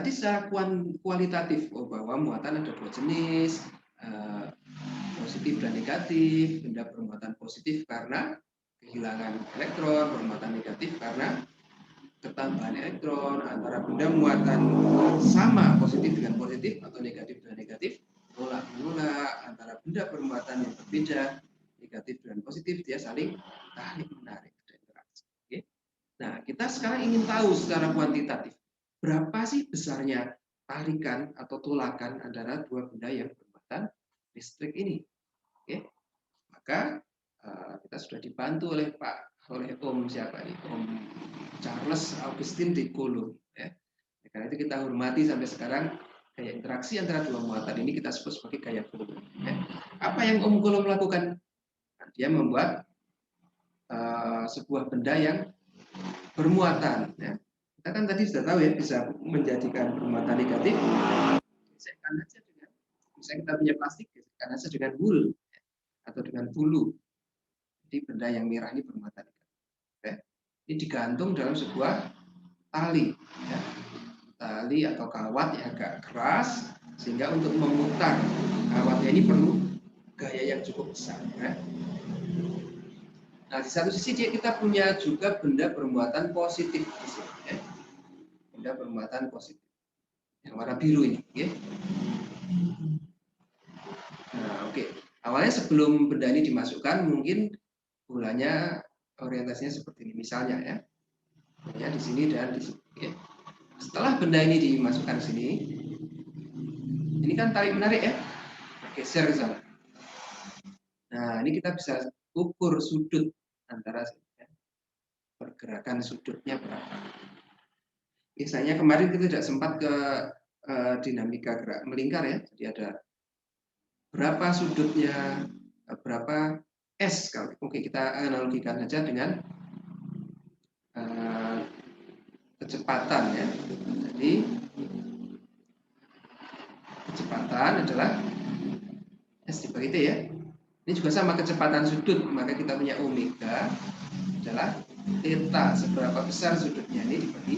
Tadi secara kualitatif, bahwa muatan ada dua jenis, positif dan negatif. Benda bermuatan positif karena kehilangan elektron, bermuatan negatif karena ketambahan elektron. Antara benda muatan sama, positif dengan positif atau negatif dengan negatif, tolak menolak. Antara benda bermuatan yang berbeda, negatif dan positif, dia saling tarik menarik. Oke. Nah, kita sekarang ingin tahu secara kuantitatif, berapa sih besarnya tarikan atau tolakan antara dua benda yang bermuatan listrik ini. Oke. Maka kita sudah dibantu oleh Om siapa ini? Om Charles Augustin de Coulomb. Ya. Karena itu kita hormati sampai sekarang gaya interaksi antara dua muatan ini kita sebut sebagai gaya Coulomb. Ya. Apa yang Om Coulomb lakukan? Dia membuat sebuah benda yang bermuatan. Ya. Kita kan tadi sudah tahu ya, bisa menjadikan bermuatan negatif. Gesekkan aja dengan, misalnya kita punya plastik, gesekkan aja dengan wool ya, atau dengan bulu. Jadi benda yang merah ini bermuatan negatif. Ya. Ini digantung dalam sebuah tali, ya. Tali atau kawat yang agak keras, sehingga untuk memutar kawatnya ini perlu gaya yang cukup besar. Ya. Nah, di satu sisi kita punya juga benda bermuatan positif di sini, ya. Benda bermuatan positif yang warna biru ini, oke. Nah, oke. Awalnya sebelum benda ini dimasukkan, mungkin bolanya orientasinya seperti ini, misalnya ya. Ya, di sini dan di sini. Oke. Setelah benda ini dimasukkan ke sini, ini kan tarik menarik ya, geser ke sana. Nah, ini kita bisa ukur sudut antara ya, pergerakan sudutnya berapa. Misalnya kemarin kita tidak sempat ke dinamika gerak melingkar ya, jadi ada berapa sudutnya, berapa S. Kalau oke, kita analogikan saja dengan kecepatan ya. Jadi kecepatan adalah S dibagi T ya. Ini juga sama kecepatan sudut, maka kita punya omega adalah theta, seberapa besar sudutnya ini dibagi.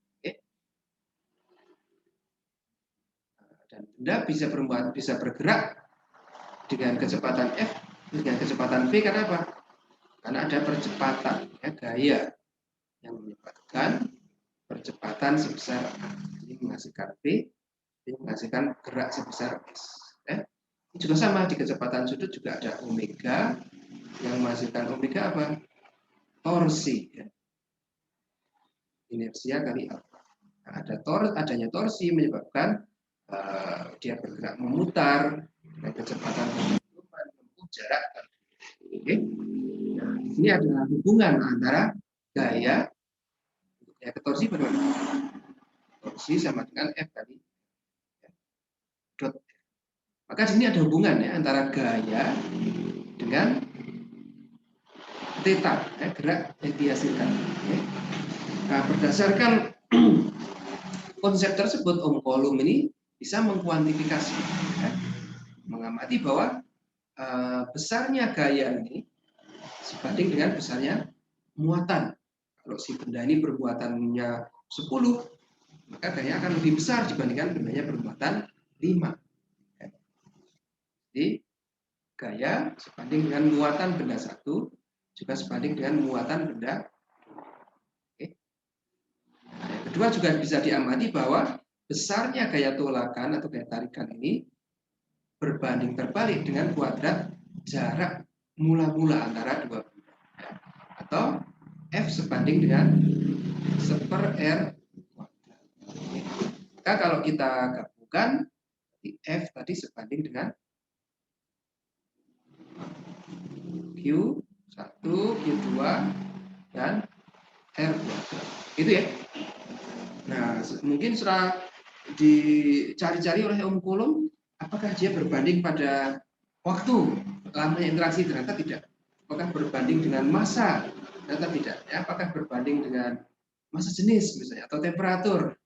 Oke. Dan benda bisa bergerak dengan kecepatan F dengan kecepatan V karena apa? Karena ada percepatan ya, gaya yang menyebabkan percepatan sebesar A. Ini menghasilkan V, ini menghasilkan gerak sebesar S. Ya. Ini juga sama, di kecepatan sudut juga ada omega yang menghasilkan omega apa? Torsi. Ya. Inersia kali alfa. Nah, adanya torsi menyebabkan dia bergerak memutar dengan kecepatan menempuh jarak. Oke. Nah, ini adalah hubungan antara gaya ke torsi bagaimana? Torsi sama dengan F tadi. Dot. Maka di sini ada hubungan ya antara gaya dengan theta, ya, gerak yang dihasilkan. Ya. Nah, berdasarkan konsep tersebut, Om Coulomb ini bisa mengkuantifikasi, ya, mengamati bahwa besarnya gaya ini sebanding dengan besarnya muatan. Kalau si benda ini bermuatannya 10, maka gaya akan lebih besar dibandingkan bendanya bermuatan 5. Jadi gaya sebanding dengan muatan benda 1 juga sebanding dengan muatan benda. Oke. Nah, yang kedua juga bisa diamati bahwa besarnya gaya tolakan atau gaya tarikan ini berbanding terbalik dengan kuadrat jarak mula-mula antara dua benda. Atau F sebanding dengan 1/R. Maka kalau kita gabungkan, F tadi sebanding dengan Q1, Q2, dan R2. Itu ya. Nah, mungkin setelah dicari-cari oleh Om Coulomb, apakah dia berbanding pada waktu lamanya interaksi? Ternyata tidak. Apakah berbanding dengan massa? Ternyata tidak. Ya, apakah berbanding dengan massa jenis misalnya atau temperatur?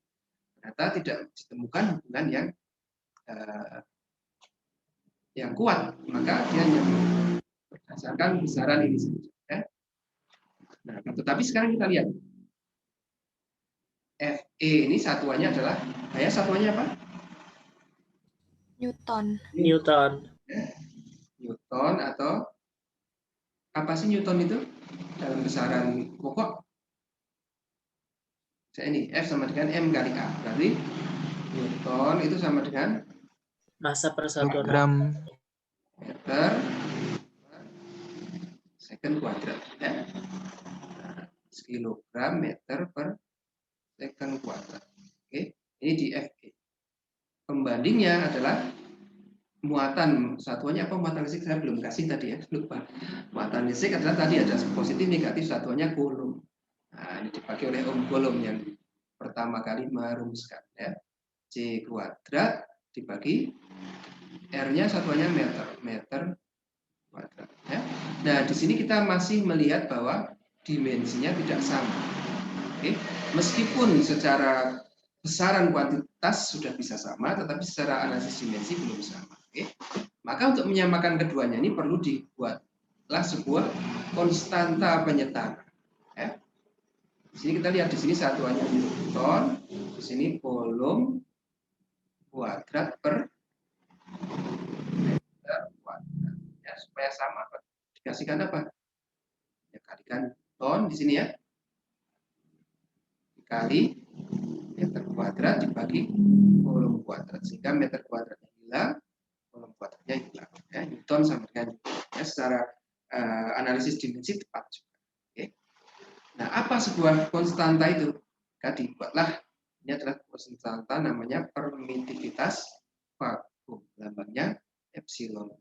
Ternyata tidak ditemukan hubungan yang kuat. Maka dia hanya berdasarkan besaran ini saja. Ya. Nah, tetapi sekarang kita lihat Fe ini satuannya adalah, satuannya apa? Newton. Newton. Newton atau apa sih Newton itu dalam besaran pokok? Ini F sama dengan M kali A. Berarti Newton itu sama dengan Massa per satuan gram meter second kuadrat. Ya. Kilogram meter per second kuadrat. Oke, ini di Fe. Pembandingnya adalah muatan, satuannya apa muatan listrik saya belum kasih tadi ya, lupa. Muatan listrik adalah tadi ada positif negatif, satuannya kulum. Nah, ini dipakai oleh Om Coulomb yang pertama kali merumuskan ya. C kuadrat dibagi R-nya satuannya meter, meter kuadrat ya. Nah, di sini kita masih melihat bahwa dimensinya tidak sama. Oke, meskipun secara besaran kuantitas sudah bisa sama, tetapi secara analisis dimensi belum sama. Oke, maka untuk menyamakan keduanya ini perlu dibuatlah sebuah konstanta penyetar. Ya. Di sini kita lihat di sini satuannya Newton, di sini Coulomb kuadrat per meter kuadrat. Ya, supaya sama, dikasihkan apa? Ya, kalikan Newton di sini ya, dikali meter kuadrat dibagi Coulomb kuadrat, sehingga meter kuadratnya hilang, Coulomb kuadratnya hilang. Ya, Newton sama dengan ya, secara analisis dimensi tepat juga. Oke. Nah, apa sebuah konstanta itu? Maka dibuatlah, ini adalah konstanta namanya permitivitas vakum, lambangnya epsilon.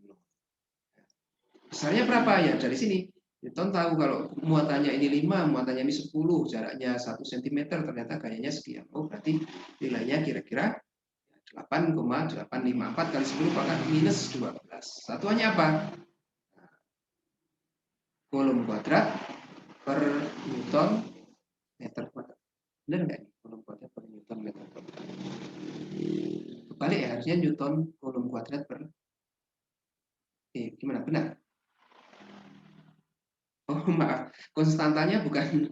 Besarnya berapa ya? Dari sini Newton tahu kalau muatannya ini 5, muatannya ini 10, jaraknya 1 cm, ternyata gayanya sekian. Oh, berarti nilainya kira-kira 8,854 kali 10 pangkat minus 12. Satuannya apa? Coulomb kuadrat per Newton meter kuadrat. Benar nggak ini? Coulomb kuadrat per Newton meter kuadrat. Kebalik ya, harusnya Newton Coulomb kuadrat per gimana? Benar? Oh, maaf, konstantanya bukan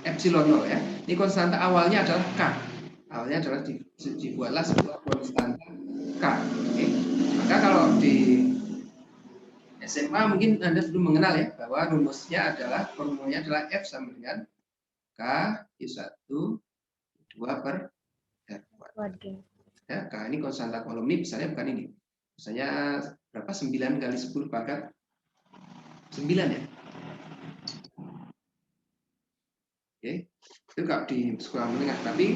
epsilon 0 ya. Ini konstanta awalnya adalah K. Awalnya adalah dibuatlah sebuah konstanta K. Oke. Maka kalau di SMA mungkin Anda belum mengenal ya, bahwa rumusnya adalah, formulanya adalah F sama dengan K I1 2 per R kuadrat. Ya, K ini konstanta Coulomb ini misalnya bukan ini. Misalnya berapa? 9 kali 10 pangkat 9 ya. Oke, itu kalau di sekolah menengah. Tapi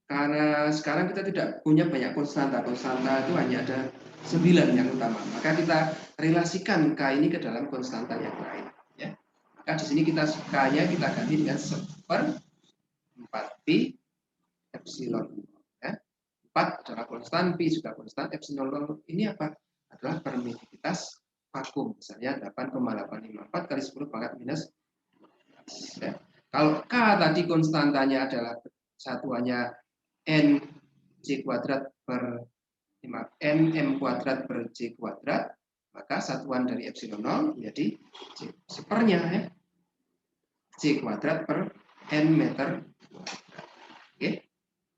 karena sekarang kita tidak punya banyak konstanta, konstanta itu hanya ada 9 yang utama. Maka kita relasikan K ini ke dalam konstanta yang lain. Ya. Maka di sini kita K-nya kita ganti dengan 1/4 pi epsilon. Ya. 4 adalah konstan, pi juga konstan, epsilon ini apa? Adalah permitivitas vakum. Misalnya 8,854 kali 10 pangkat minus 12. Ya. Kalau K tadi konstantanya adalah satuannya N C kuadrat per N M kuadrat per C kuadrat, maka satuan dari epsilon 0 menjadi C sepernya ya. C kuadrat per N meter kuadrat. Oke.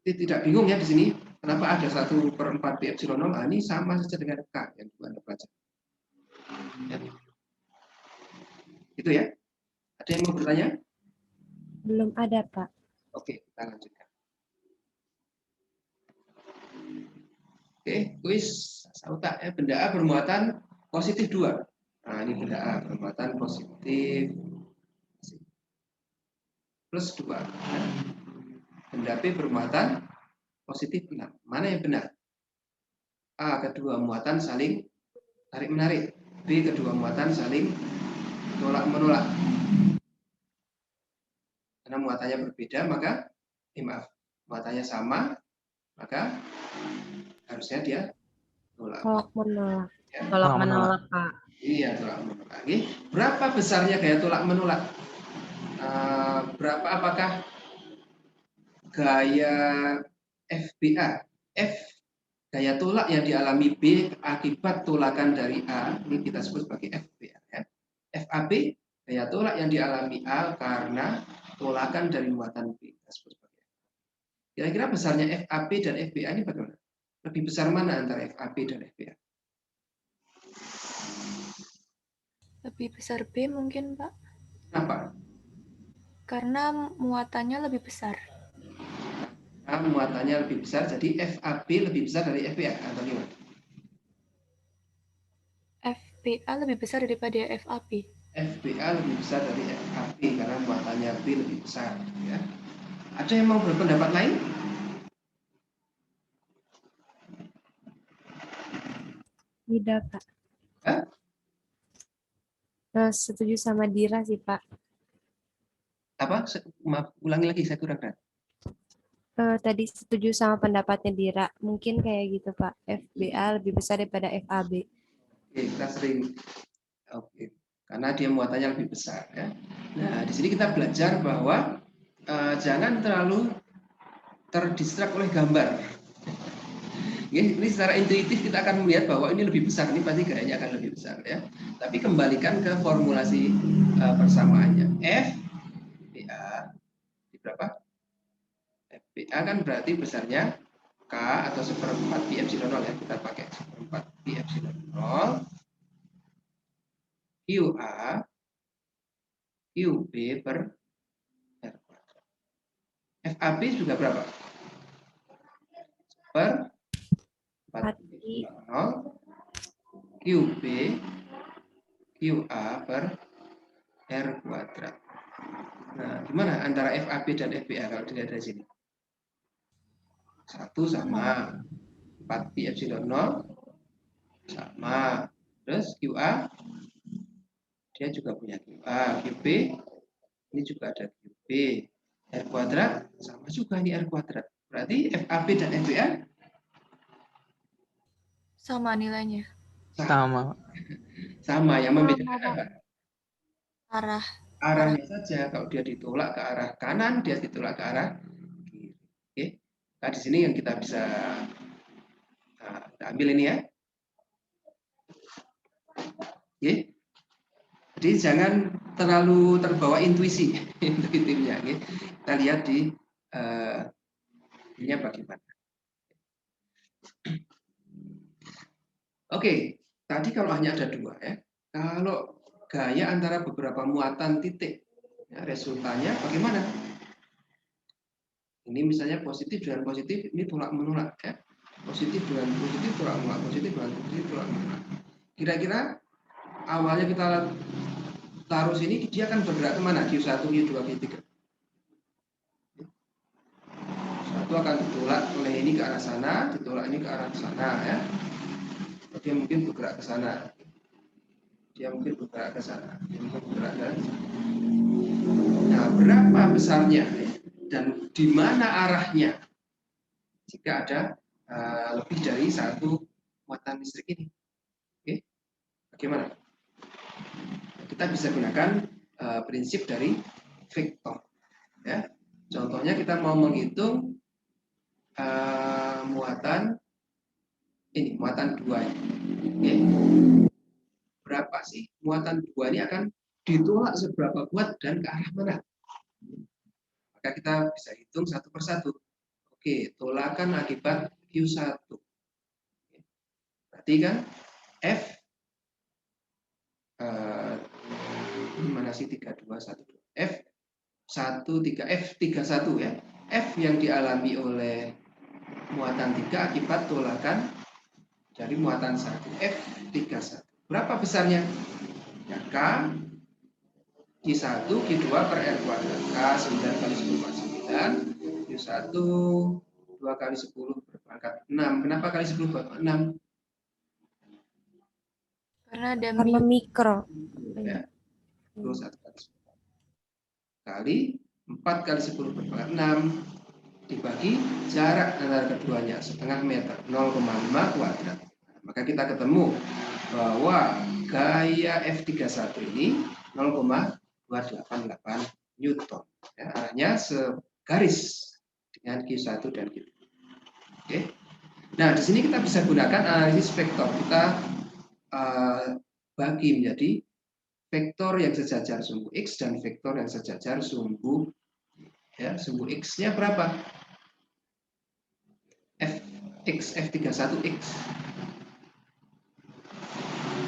Jadi tidak bingung ya di sini kenapa ada 1/4 pi epsilon 0. Nah, ini sama saja dengan K yang Anda baca. Ya. Itu ya. Ada yang mau bertanya? Belum ada, Pak. Oke, kita lanjutkan. Oke, kuis sauta ya, benda A bermuatan positif 2. Nah, ini benda A bermuatan positif plus 2. Ya. Benda B bermuatan positif 6. Mana yang benar? A, kedua muatan saling tarik-menarik. B, kedua muatan saling tolak-menolak. Karena muatannya berbeda, maka muatannya sama, maka harusnya dia Tolak-menolak. ya. Tolak-menolak, Pak. Iya, tolak-menolak. Berapa besarnya gaya tolak-menolak? Berapa apakah gaya FBA? F gaya tolak yang dialami B akibat tolakan dari A, ini kita sebut sebagai FBA. Ya. FAB gaya tolak yang dialami A karena tolakan dari muatan B. Kira-kira besarnya FAB dan FBA ini bagaimana? Lebih besar mana antara FAB dan FBA? Lebih besar B mungkin, Pak. Kenapa? Karena muatannya lebih besar. Nah, muatannya lebih besar, jadi FAB lebih besar dari FBA atau gimana? FBA lebih besar daripada FAB. FBA lebih besar dari FAB karena muatannya B lebih besar. Ya. Ada yang mau berpendapat lain? Tidak, Pak. Hah? Setuju sama Dira sih, Pak. Apa? Maaf, ulangi lagi, saya kurang dengar. Tadi setuju sama pendapatnya Dira. Mungkin kayak gitu, Pak. FBA lebih besar daripada FAB. Oke, kita sering. Oke, karena dia muatannya lebih besar. Ya. Nah, di sini kita belajar bahwa jangan terlalu terdistrak oleh gambar. Ini secara intuitif kita akan melihat bahwa ini lebih besar, ini pasti gayanya akan lebih besar ya. Tapi kembalikan ke formulasi persamaannya. FBA di berapa? FBA kan berarti besarnya K atau 1/4 pi epsilon 0 ya. Kita pakai 1/4 pi epsilon 0 QA QB per R kuadrat. FAB juga berapa? Per 4 pi epsilon 0 QB QA per R kuadrat. Nah, gimana antara FAB dan FBA kalau dilihat dari sini? Satu sama 4 pi epsilon 0 sama. Terus QA dia juga punya QA, QB ini juga ada QB. R kuadrat sama juga ini R kuadrat. Berarti FAB dan FBA Sama nilainya. Sama. Sama, yang membedakan apa? Arah. Arahnya saja. Kalau dia ditolak ke arah kanan, dia ditolak ke arah kiri. Oke. Nah, di sini yang kita bisa kita ambil ini ya. Oke. Jadi jangan terlalu terbawa intuisi intuitifnya. Oke. Kita lihat di ini bagaimana. Oke, tadi kalau hanya ada dua ya. Kalau gaya antara beberapa muatan titik, ya, resultanya bagaimana? Ini misalnya positif dengan positif, ini tolak menolak ya. Positif dengan positif tolak menolak, positif dengan positif tolak menolak. Kira-kira awalnya kita taruh sini, dia akan bergerak kemana? Q1, Q2, Q3. Satu akan ditolak oleh ini ke arah sana, ditolak ini ke arah sana ya. Dia mungkin bergerak ke sana. Dia mungkin bergerak ke sana. Dia mungkin bergerak ke sana. Nah, berapa besarnya dan di mana arahnya jika ada lebih dari satu muatan listrik ini? Oke, bagaimana? Kita bisa gunakan prinsip dari vektor. Ya, contohnya kita mau menghitung muatan ini, muatan 2 ini. Oke. Berapa sih muatan 2 ini akan ditolak seberapa kuat dan ke arah mana? Maka kita bisa hitung satu persatu. Oke, tolakan akibat Q1. Berarti kan F mana sih 321 F31 ya. F yang dialami oleh muatan 3 akibat tolakan dari muatan 1. F31. Berapa besarnya? Ya, K Q1, Q2 per R kuadrat. K 9 kali 10 per 9. Q1 2 kali 10 berpangkat 6. Kenapa kali 10 berpangkat 6? Karena ada Karena mikro. Ya. Terus 1 kali 4 kali 10 berpangkat 6 dibagi jarak antara keduanya setengah meter 0,5 kuadrat. Maka kita ketemu bahwa gaya F31 ini 0,288 Newton. Ya, arahnya segaris dengan Q1 dan Q2. Oke. Nah, di sini kita bisa gunakan analisis vektor. Kita bagi menjadi vektor yang sejajar sumbu X dan vektor yang sejajar sumbu Ya, sumbu X-nya berapa? F31X.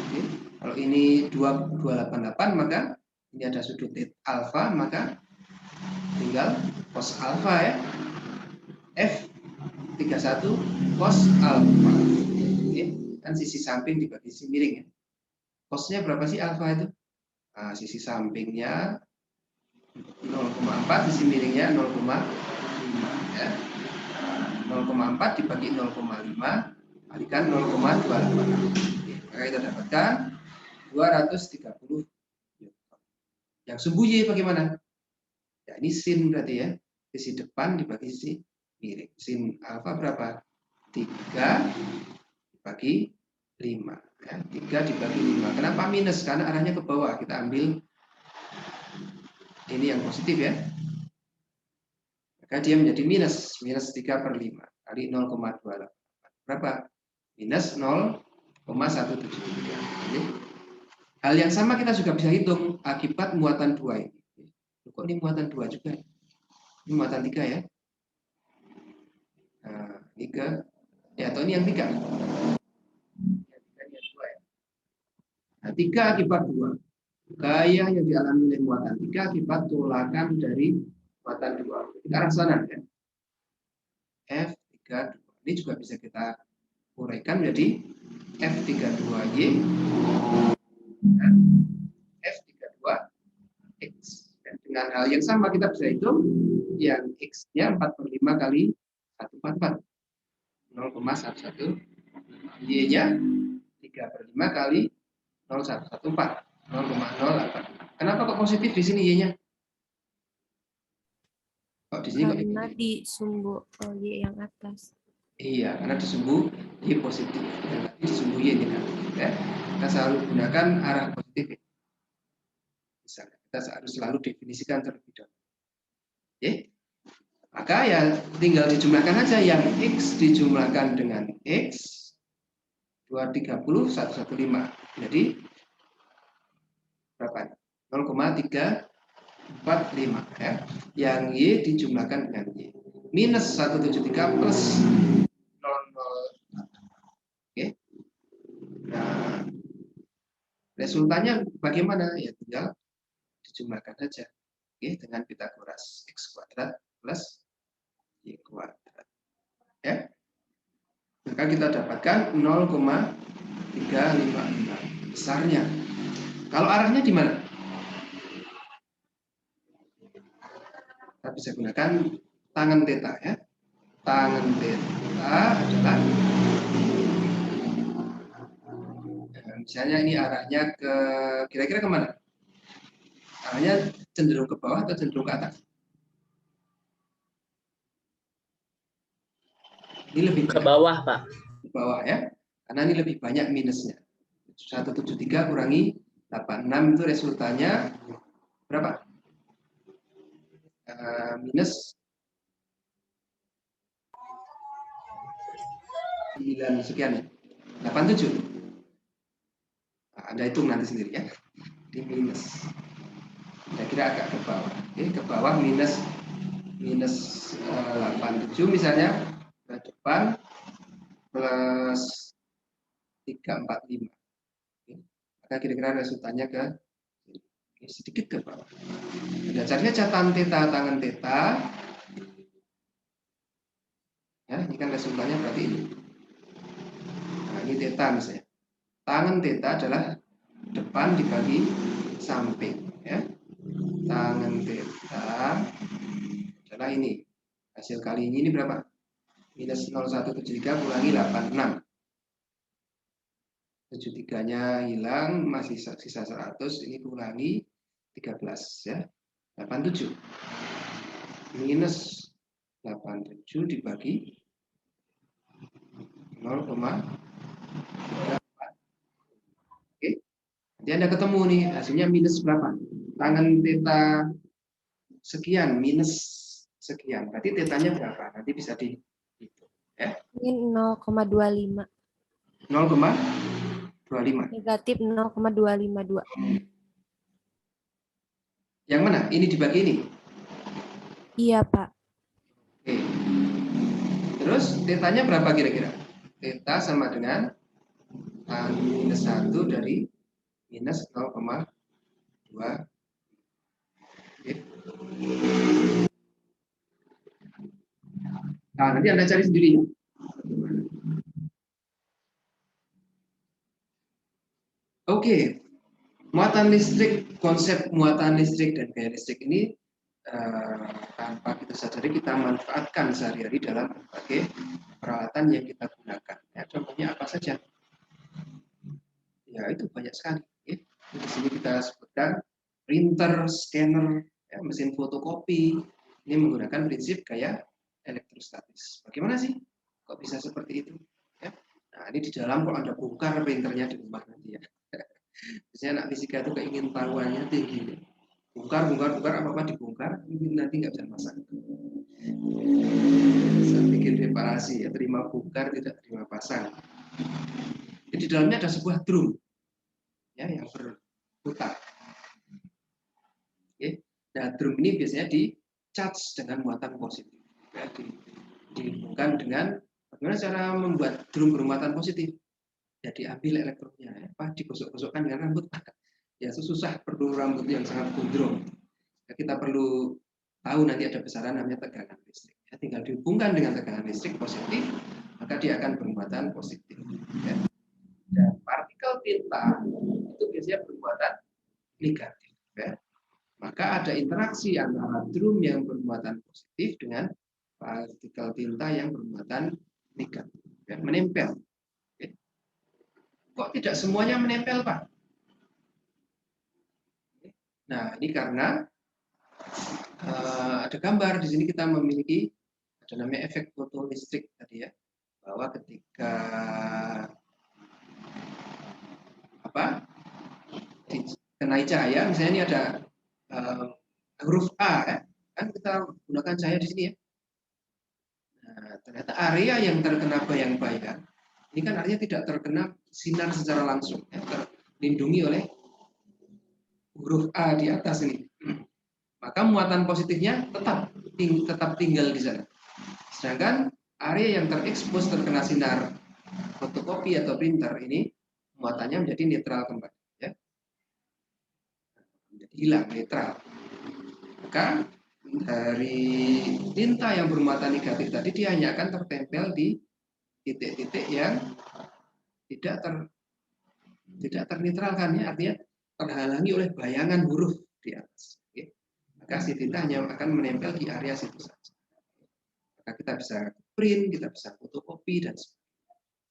Oke. Kalau ini 288, maka ini ada sudut alfa, maka tinggal cos alfa ya. F31 cos alfa. Oke. Kan sisi samping dibagi sisi miring ya. Cosnya berapa sih alfa itu? Nah, sisi sampingnya 0,4, sisi miringnya 0,5 ya. 0,4 dibagi 0,5 kalikan 0,28. Maka kita dapatkan 230 Newton. Yang sumbu Y bagaimana? Ya, ini sin berarti ya. Sisi depan dibagi sisi miring. Sin alfa berapa? 3 dibagi 5. Ya, 3 dibagi 5. Kenapa minus? Karena arahnya ke bawah. Kita ambil ini yang positif ya. Maka dia menjadi minus 3 per 5 kali 0,28. Berapa? Minus 0,173. Jadi, hal yang sama kita juga bisa hitung akibat muatan 2 ini. Kok ini muatan 2 juga? Ini muatan 3 ya. Nah, ini ke ya, atau ini yang 3. Nah, 3 akibat 2. Gaya yang dialami oleh muatan 3 akibat tolakan dari muatan 2. Ke arah sana ya. F32. Ini juga bisa kita uraikan menjadi F32Y dan F32X. Dan dengan hal yang sama kita bisa hitung yang X-nya 4 per 5 kali 144. 0,115. Y-nya 3 per 5 kali 0,114. 0,08. Kenapa kok positif di sini Y-nya? Kok di sini kok Karena negatif? di sumbu Y yang atas. Iya, karena di sumbu Y positif, di sumbu Y negatif. Ya. Kita selalu gunakan arah positif. Misalnya, kita harus selalu definisikan terlebih dahulu. Oke? Maka ya tinggal dijumlahkan aja yang X dijumlahkan dengan X 230 115. Jadi berapa? 0,345 ya. Yang Y dijumlahkan dengan Y. Minus 173 plus 00. Oke. Nah, resultannya bagaimana? Ya tinggal dijumlahkan saja. Oke, dengan Pitagoras X kuadrat plus Y kuadrat. Ya. Maka kita dapatkan 0,356 besarnya. Kalau arahnya di mana? Kita bisa gunakan tangan theta ya. Tangan theta adalah misalnya ini arahnya ke kira-kira kemana? Arahnya cenderung ke bawah atau cenderung ke atas? Ini lebih Ke bawah, Pak. Ke bawah ya. Karena ini lebih banyak minusnya. 173 kurangi 86 itu resultannya berapa? Minus 9 sekian ya. 87. Nah, Anda hitung nanti sendiri ya. Di minus. Kira-kira agak ke bawah. Oke, ke bawah minus 87 misalnya, ke depan plus 345. Oke. Maka kira-kira resultannya ke sedikit ke bawah. Ada cari aja tan theta. Ya, ini kan resultannya berarti ini. Nah, ini theta misalnya. Tangan theta adalah depan dibagi samping. Ya. Tangan theta adalah ini. Hasil kali ini berapa? Minus 0173 kurangi 86. 73-nya hilang, masih sisa 100. Ini kurangi 13 ya. 87. Minus 87 dibagi 0,34. Oke. Jadi Anda ketemu nih hasilnya minus berapa? Tangan theta sekian minus sekian. Berarti tetanya berapa? Nanti bisa dihitung ya. Ini 0,25. 0,25. Negatif 0,252. Yang mana? Ini dibagi ini. Iya, Pak. Oke. Terus tetanya berapa kira-kira? Teta sama dengan tan minus 1 dari minus 0,2. Oke. Nah, nanti Anda cari sendiri. Oke. Muatan listrik, konsep muatan listrik dan gaya listrik ini tanpa kita sadari kita manfaatkan sehari-hari dalam berbagai peralatan yang kita gunakan. Ya, contohnya apa saja? Ya itu banyak sekali. Ya. Di sini kita sebutkan printer, scanner, ya, mesin fotokopi. Ini menggunakan prinsip gaya elektrostatis. Bagaimana sih? Kok bisa seperti itu? Ya. Nah ini di dalam kok Anda bongkar printernya di rumah nanti ya. Biasanya anak fisika itu keingin tahuannya tinggi. Bongkar, apa-apa dibongkar, nanti nggak bisa masak. Saya bikin reparasi ya, terima bongkar, tidak terima pasang. Jadi di dalamnya ada sebuah drum ya, yang berputar. Oke. Nah, drum ini biasanya di-charge dengan muatan positif. Ya, dihubungkan dengan bagaimana cara membuat drum bermuatan positif. Ya diambil elektronnya, ya, digosok-gosokkan dengan rambut. Ya susah, perlu rambut yang sangat gondrong. Ya, kita perlu tahu nanti ada besaran namanya tegangan listrik. Ya, tinggal dihubungkan dengan tegangan listrik positif, maka dia akan bermuatan positif. Ya. Dan partikel tinta itu biasanya bermuatan negatif. Ya. Maka ada interaksi antara drum yang bermuatan positif dengan partikel tinta yang bermuatan negatif. Ya, menempel. Ya. Kok tidak semuanya menempel, Pak? Nah, ini karena ada gambar di sini kita memiliki ada namanya efek fotolistrik tadi ya, bahwa ketika dikenai cahaya, misalnya ini ada huruf A ya, kan kita gunakan cahaya di sini ya. Nah, ternyata area yang terkena bayang-bayang ini kan artinya tidak terkena sinar secara langsung, ya, terlindungi oleh huruf A di atas ini. Maka muatan positifnya tetap tinggal di sana. Sedangkan area yang terekspos terkena sinar fotokopi atau printer ini muatannya menjadi netral kembali, ya. Menjadi hilang, netral. Maka dari tinta yang bermuatan negatif tadi dia hanya akan tertempel di titik-titik yang tidak ternetralkan, ya, artinya terhalangi oleh bayangan huruf di atas. Okay. Maka si tinta hanya akan menempel di area situ saja. Maka kita bisa print, kita bisa fotokopi dan sebagainya.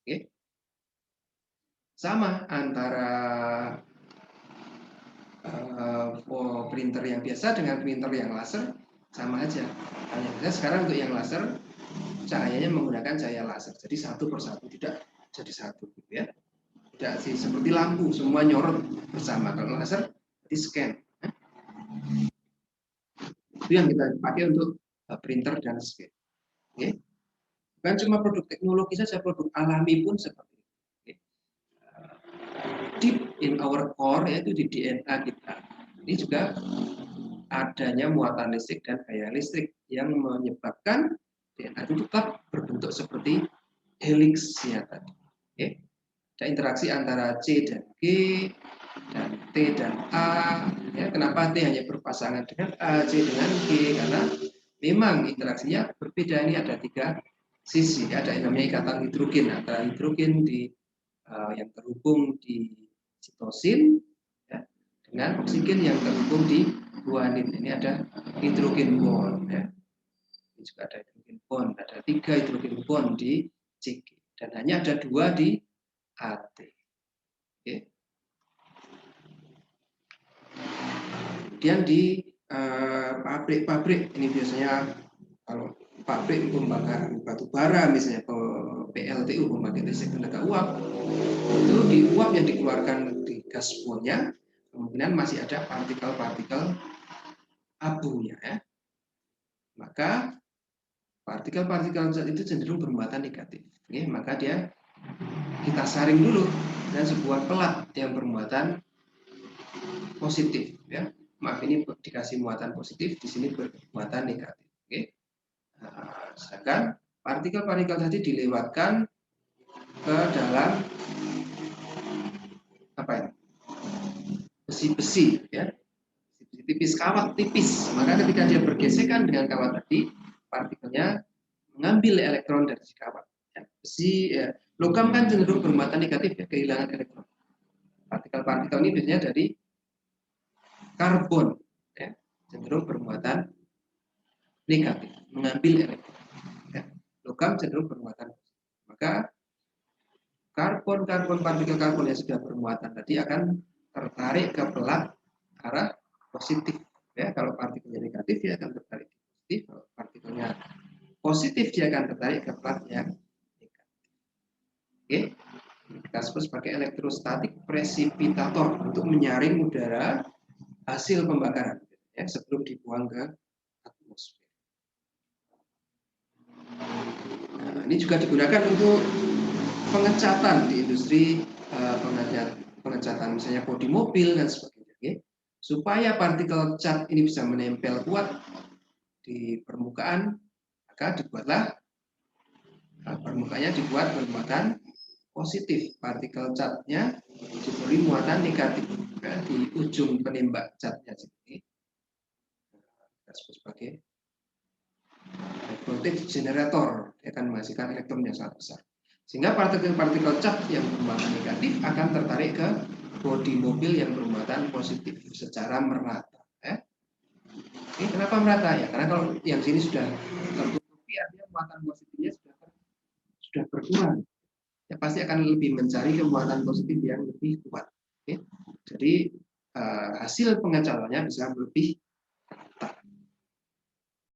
Okay. Sama antara printer yang biasa dengan printer yang laser sama aja. Hanya saja sekarang untuk yang laser cahayanya menggunakan cahaya laser. Jadi satu persatu, tidak jadi satu, gitu ya. Tidak sih seperti lampu semua nyorot bersama. Kalau laser di scan. Itu yang kita pakai untuk printer dan scan. Okay. Bukan cuma produk teknologi saja, produk alami pun seperti itu. Okay. Deep in our core, yaitu di DNA kita. Ini juga adanya muatan listrik dan gaya listrik yang menyebabkan DNA itu tetap berbentuk seperti helixnya tadi. Okay. Ada interaksi antara C dan G, dan T dan A. Ya, kenapa T hanya berpasangan dengan A, C dengan G? Karena memang interaksinya berbeda. Ini ada 3 sisi. Ada yang namanya ikatan hidrogen antara hidrogen yang terhubung di sitosin, ya, dengan oksigen yang terhubung di guanin. Ini ada hidrogen bond. Ya. Ini juga ada hidrogen bond. Ada 3 hidrogen bond di CG. Dan hanya ada 2 di AT. Oke. Kemudian di pabrik-pabrik ini biasanya kalau pabrik pembakaran batu bara misalnya PLTU, pembangkit listrik tenaga uap, itu di uap yang dikeluarkan di gas bondnya kemungkinan masih ada partikel-partikel abunya, ya. Maka partikel-partikel zat itu cenderung bermuatan negatif. Oke, maka kita saring dulu dengan sebuah pelat yang bermuatan positif, ya. Maaf, ini dikasih muatan positif, di sini bermuatan negatif. Sedangkan partikel-partikel tadi dilewatkan ke dalam apa ya, besi-besi, ya, tipis, kawat tipis. Maka ketika dia bergesekan dengan kawat tadi, partikelnya mengambil elektron dari si kawat. Ya, besi, ya, logam kan cenderung bermuatan negatif, ya, kehilangan elektron. Partikel-partikel ini biasanya dari karbon, ya, cenderung bermuatan negatif, mengambil elektron. Ya, logam cenderung bermuatan. Maka karbon partikel karbon yang sudah bermuatan tadi akan tertarik ke pelat arah positif. Ya, kalau partikelnya negatif dia akan tertarik ke positif, kalau partikelnya positif dia akan tertarik ke pelat yang negatif. Oke, kita sebut sebagai elektrostatik presipitator untuk menyaring udara hasil pembakaran, ya, sebelum dibuang ke atmosfer. Nah, ini juga digunakan untuk pengecatan di industri, pengecatan misalnya bodi mobil dan sebagainya, okay? Supaya partikel cat ini bisa menempel kuat di permukaan, maka dibuatlah permukaannya dibuat bermuatan positif, partikel catnya diberi muatan negatif, ya, di ujung penembak catnya sini kita sebut sebagai voltage generator, dia akan menghasilkan elektron yang sangat besar. Sehingga partikel-partikel cat yang bermuatan negatif akan tertarik ke bodi mobil yang bermuatan positif secara merata. Ya. Ini kenapa merata? Ya, karena kalau yang sini sudah tertutupi, artinya muatan positifnya sudah berkurang. Ya, pasti akan lebih mencari muatan positif yang lebih kuat. Oke. Jadi hasil pengecatannya bisa lebih